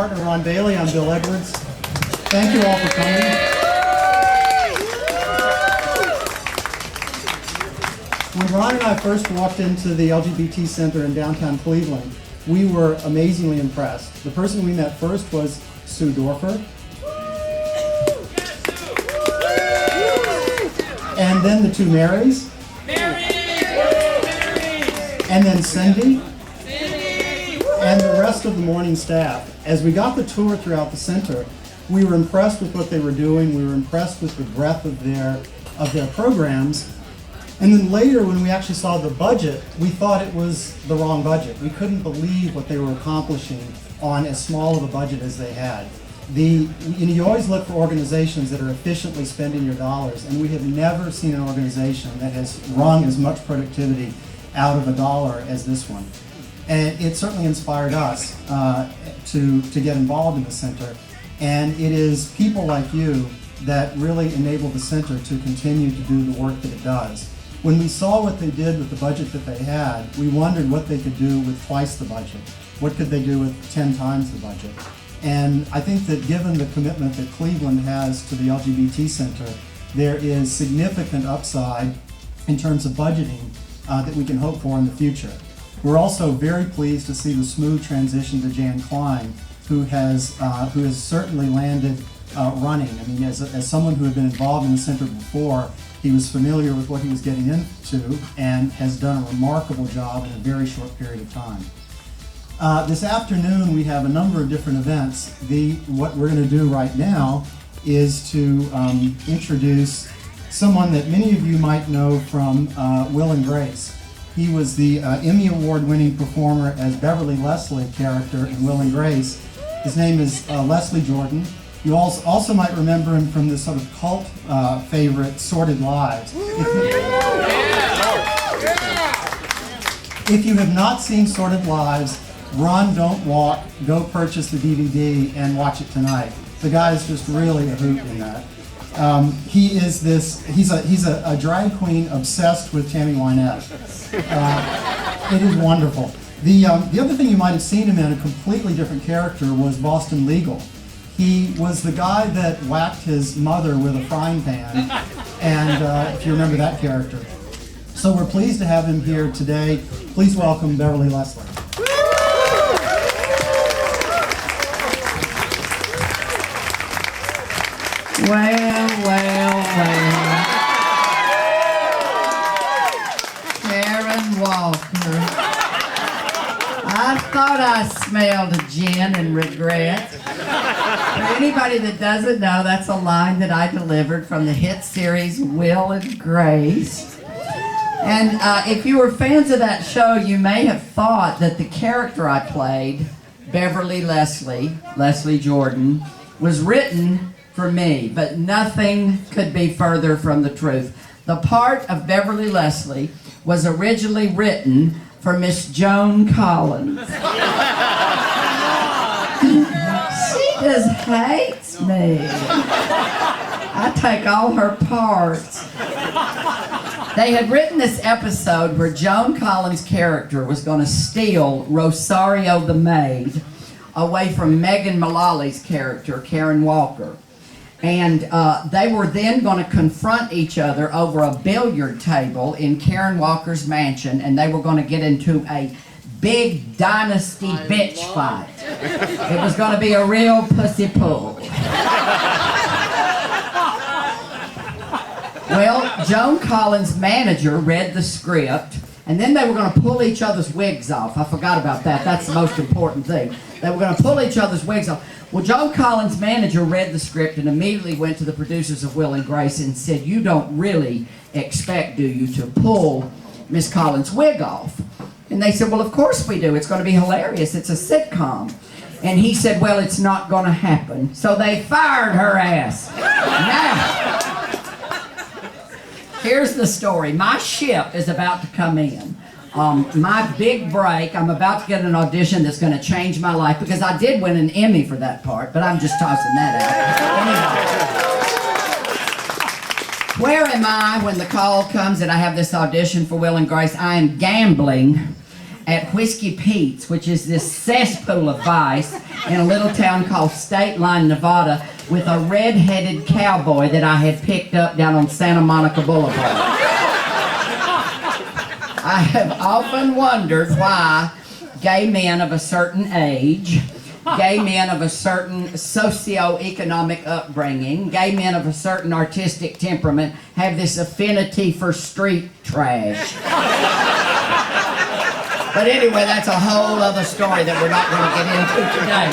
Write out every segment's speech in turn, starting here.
partner, Ron Bailey. I'm Bill Edwards. Thank you all for coming. When Ron and I first walked into the LGBT Center in downtown Cleveland, we were amazingly impressed. The person we met first was Sue Dorfer. And then the two Marys. And then Cindy. And the rest of the morning staff. As we got the tour throughout the center, we were impressed with what they were doing. We were impressed with the breadth of their programs. And then later, when we actually saw the budget, we thought it was the wrong budget. We couldn't believe what they were accomplishing on as small of a budget as they had. You always look for organizations that are efficiently spending your dollars, and we have never seen an organization that has wrung as much productivity out of a dollar as this one. And it certainly inspired us to get involved in the center. And it is people like you that really enable the center to continue to do the work that it does. When we saw what they did with the budget that they had, we wondered what they could do with twice the budget. What could they do with 10 times the budget? And I think that given the commitment that Cleveland has to the LGBT Center, there is significant upside in terms of budgeting that we can hope for in the future. We're also very pleased to see the smooth transition to Jan Klein, who has certainly landed running. I mean, as someone who had been involved in the center before, he was familiar with what he was getting into and has done a remarkable job in a very short period of time. This afternoon we have a number of different events. What we're going to do right now is to introduce someone that many of you might know from Will and Grace. He was the Emmy Award winning performer as Beverly Leslie character in Will and Grace. His name is Leslie Jordan. You also might remember him from this sort of cult favorite, Sordid Lives. If you have not seen Sordid Lives, run, don't walk, go purchase the DVD and watch it tonight. The guy is just really a hoot in that. He's a drag queen obsessed with Tammy Wynette. It is wonderful. The other thing you might have seen him in, a completely different character, was Boston Legal. He was the guy that whacked his mother with a frying pan, and if you remember that character. So we're pleased to have him here today. Please welcome Beverly Leslie. Well. Karen Walker. I thought I smelled a gin and regret. For anybody that doesn't know, that's a line that I delivered from the hit series Will and Grace. And if you were fans of that show, you may have thought that the character I played, Beverly Leslie Jordan, was written for me, but nothing could be further from the truth. The part of Beverly Leslie was originally written for Miss Joan Collins. She just hates me. I take all her parts. They had written this episode where Joan Collins' character was going to steal Rosario the maid away from Megan Mullally's character, Karen Walker. And they were then going to confront each other over a billiard table in Karen Walker's mansion, and they were going to get into a big dynasty bitch fight. It was going to be a real pussy pull. Well, Joan Collins' manager read the script, and then they were going to pull each other's wigs off. I forgot about that. That's the most important thing. They were going to pull each other's wigs off. Well, Joan Collins' manager read the script and immediately went to the producers of Will and Grace and said, "You don't really expect, do you, to pull Miss Collins' wig off?" And they said, "Well, of course we do. It's going to be hilarious. It's a sitcom." And he said, "Well, it's not going to happen." So they fired her ass. Now, here's the story. My ship is about to come in. My big break, I'm about to get an audition that's going to change my life, because I did win an Emmy for that part, but I'm just tossing that out. Anyway, where am I when the call comes and I have this audition for Will and Grace? I am gambling at Whiskey Pete's, which is this cesspool of vice in a little town called State Line, Nevada, with a red-headed cowboy that I had picked up down on Santa Monica Boulevard. I have often wondered why gay men of a certain age, gay men of a certain socioeconomic upbringing, gay men of a certain artistic temperament have this affinity for street trash. But anyway, that's a whole other story that we're not going to get into today.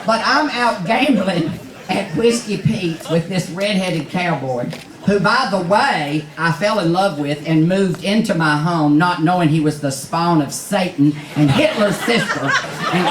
But I'm out gambling at Whiskey Pete's with this red-headed cowboy, who, by the way, I fell in love with and moved into my home not knowing he was the spawn of Satan and Hitler's sister. And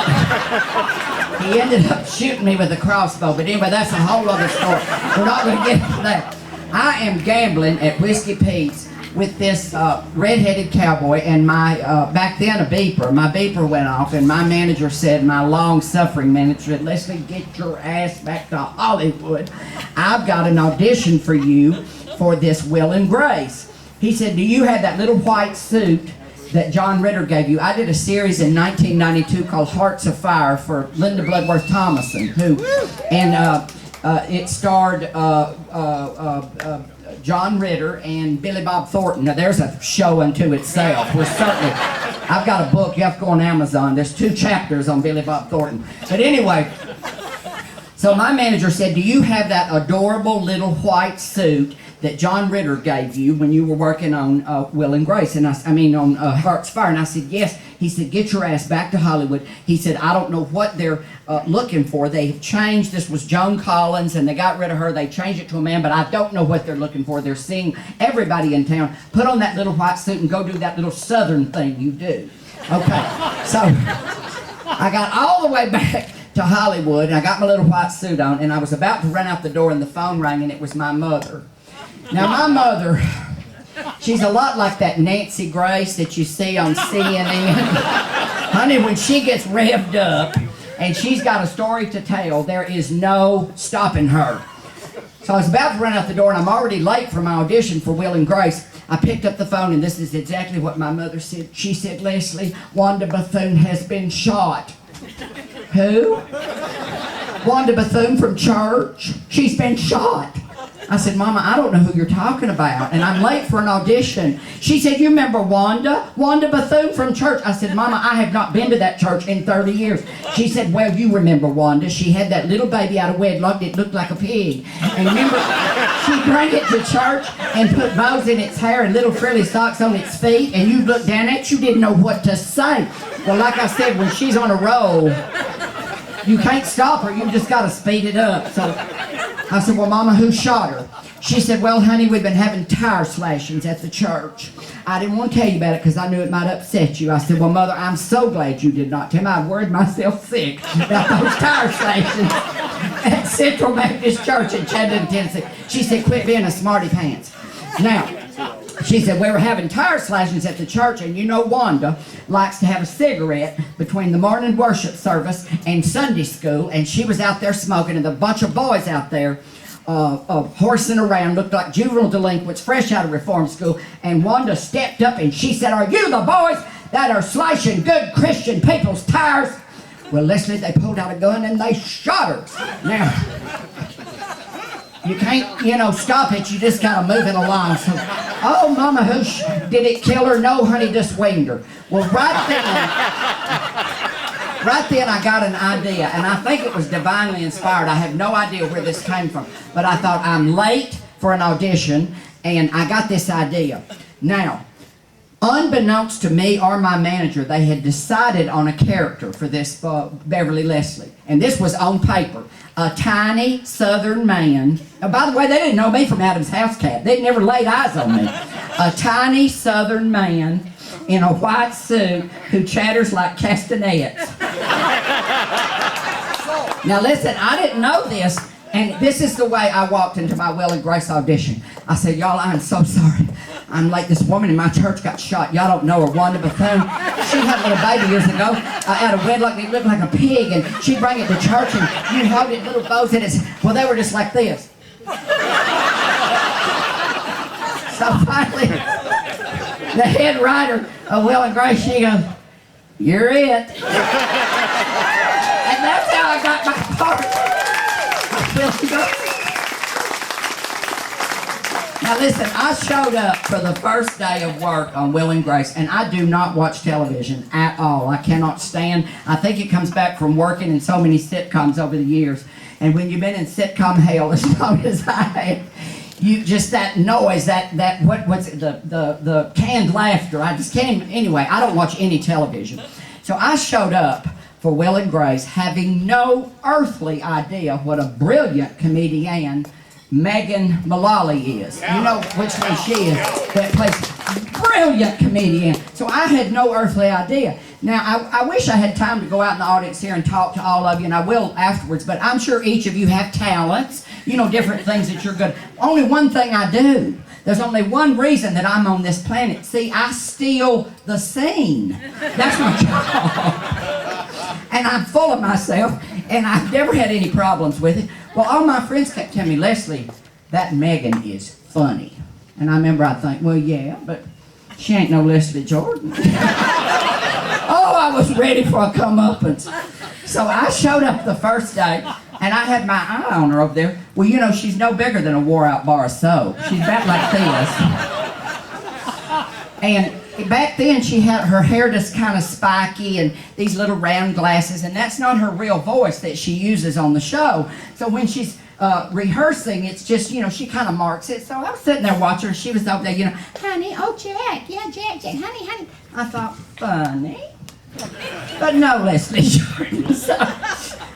he ended up shooting me with a crossbow. But anyway, that's a whole other story. We're not going to get into that. I am gambling at Whiskey Pete's with this red-headed cowboy, and my, back then my beeper went off, and my manager said, my long-suffering manager said, Leslie, get your ass back to Hollywood. I've got an audition for you for this Will and Grace. He said, do you have that little white suit that John Ritter gave you? I did a series in 1992 called Hearts of Fire for Linda Bloodworth Thomason, it starred John Ritter and Billy Bob Thornton. Now there's a show unto itself. I've got a book, you have to go on Amazon. There's 2 chapters on Billy Bob Thornton. But anyway, so my manager said, do you have that adorable little white suit that John Ritter gave you when you were working on Will and Grace, on Hearts of Fire? And I said, yes. He said, get your ass back to Hollywood. He said, I don't know what they're looking for. They've changed. This was Joan Collins, and they got rid of her. They changed it to a man, but I don't know what they're looking for. They're seeing everybody in town put on that little white suit and go do that little southern thing you do. Okay, so I got all the way back to Hollywood, and I got my little white suit on, and I was about to run out the door, and the phone rang, and it was my mother. Now, my mother, she's a lot like that Nancy Grace that you see on CNN. Honey, when she gets revved up and she's got a story to tell, there is no stopping her. So I was about to run out the door, and I'm already late for my audition for Will and Grace. I picked up the phone, and this is exactly what my mother said. She said, Leslie, Wanda Bethune has been shot. Who? Wanda Bethune from church. She's been shot. I said, Mama, I don't know who you're talking about, and I'm late for an audition. She said, you remember Wanda? Wanda Bethune from church. I said, Mama, I have not been to that church in 30 years. She said, well, you remember Wanda. She had that little baby out of wedlock that looked like a pig. And remember, she brought it to church and put bows in its hair and little frilly socks on its feet, and you looked down at it, you didn't know what to say. Well, like I said, when she's on a roll, you can't stop her. You just got to speed it up. So I said, well, Mama, who shot her? She said, well, honey, we've been having tire slashings at the church. I didn't want to tell you about it because I knew it might upset you. I said, well, Mother, I'm so glad you did not tell me. I worried myself sick about those tire slashings at Central Baptist Church in Chattanooga, Tennessee. She said, quit being a smarty pants. Now, she said, we were having tire slashings at the church, and you know Wanda likes to have a cigarette between the morning worship service and Sunday school, and she was out there smoking, and a bunch of boys out there horsing around, looked like juvenile delinquents fresh out of reform school, and Wanda stepped up and she said, are you the boys that are slashing good Christian people's tires? Well, Leslie, they pulled out a gun and they shot her. Now, you can't, stop it. You just gotta move it along. So, oh, Mama, did it kill her? No, honey, just winged her. Well, right then I got an idea, and I think it was divinely inspired. I have no idea where this came from, but I thought, I'm late for an audition, and I got this idea. Now, unbeknownst to me or my manager, they had decided on a character for this Beverly Leslie, and this was on paper. A tiny southern man. Oh, by the way, they didn't know me from Adam's House Cat. They'd never laid eyes on me. A tiny southern man in a white suit who chatters like castanets. Now listen, I didn't know this, and this is the way I walked into my Will and Grace audition. I said, y'all, I'm so sorry. I'm like, this woman in my church got shot. Y'all don't know her, Wanda Bethune. She had a little baby years ago out of wedlock, and it looked like a pig, and she'd bring it to church, and you'd hold it, little bows in it. Well, they were just like this. So finally, the head writer of Will and Grace, she goes, you're it. And that's how I got my part. Now listen, I showed up for the first day of work on Will and Grace, and I do not watch television at all. I cannot stand, I think it comes back from working in so many sitcoms over the years. And when you've been in sitcom hell as long as I have, you just that noise, what's it, the canned laughter, I just can't even, anyway, I don't watch any television. So I showed up for Will and Grace having no earthly idea what a brilliant comedian Megan Mullally is. You know which one she is, that plays brilliant comedian. So I had no earthly idea. Now, I wish I had time to go out in the audience here and talk to all of you, and I will afterwards, but I'm sure each of you have talents, you know, different things that you're good. Only one thing I do. There's only one reason that I'm on this planet. See, I steal the scene. That's my job. And I'm full of myself, and I've never had any problems with it. Well, all my friends kept telling me, Leslie, that Megan is funny. And I remember I think, well, yeah, but she ain't no Leslie Jordan. Oh, I was ready for a comeuppance. So I showed up the first day, and I had my eye on her over there. Well, you know, she's no bigger than a wore-out bar of soap. She's about like this. And back then, she had her hair just kind of spiky and these little round glasses, and that's not her real voice that she uses on the show. So when she's rehearsing, it's just, you know, she kind of marks it. So I was sitting there watching her. She was over there, you know, honey, oh, Jack, yeah, Jack, honey. I thought, funny. But no, Leslie Jordan. So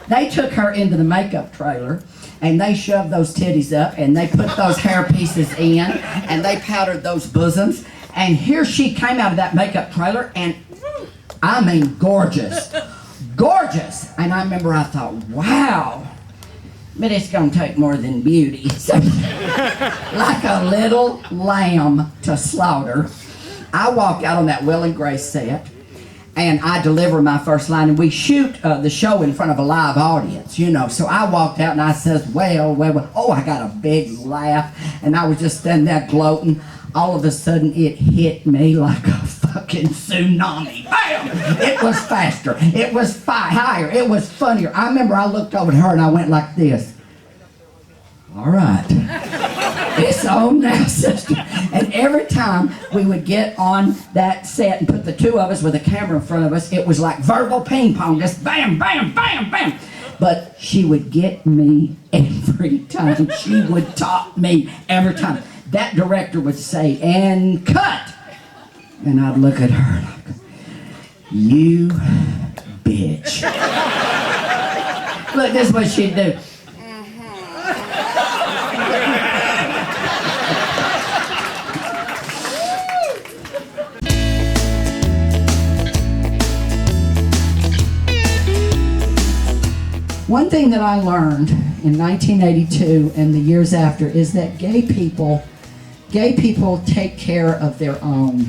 they took her into the makeup trailer, and they shoved those titties up, and they put those hair pieces in, and they powdered those bosoms. And here she came out of that makeup trailer, and I mean, gorgeous. Gorgeous. And I remember I thought, wow, but it's going to take more than beauty. So, like a little lamb to slaughter, I walk out on that Will and Grace set, and I deliver my first line, and we shoot the show in front of a live audience, you know. So I walked out, and I says, well, oh, I got a big laugh, and I was just standing there gloating. All of a sudden, it hit me like a fucking tsunami. Bam! It was faster. It was higher. It was funnier. I remember I looked over at her and I went like this. All right. It's on now, sister. And every time we would get on that set and put the two of us with a camera in front of us, it was like verbal ping pong, just bam, bam, bam, bam. But she would get me every time. She would top me every time. That director would say, and cut. And I'd look at her like, you bitch. Look, this is what she'd do. One thing that I learned in 1982 and the years after is that gay people take care of their own.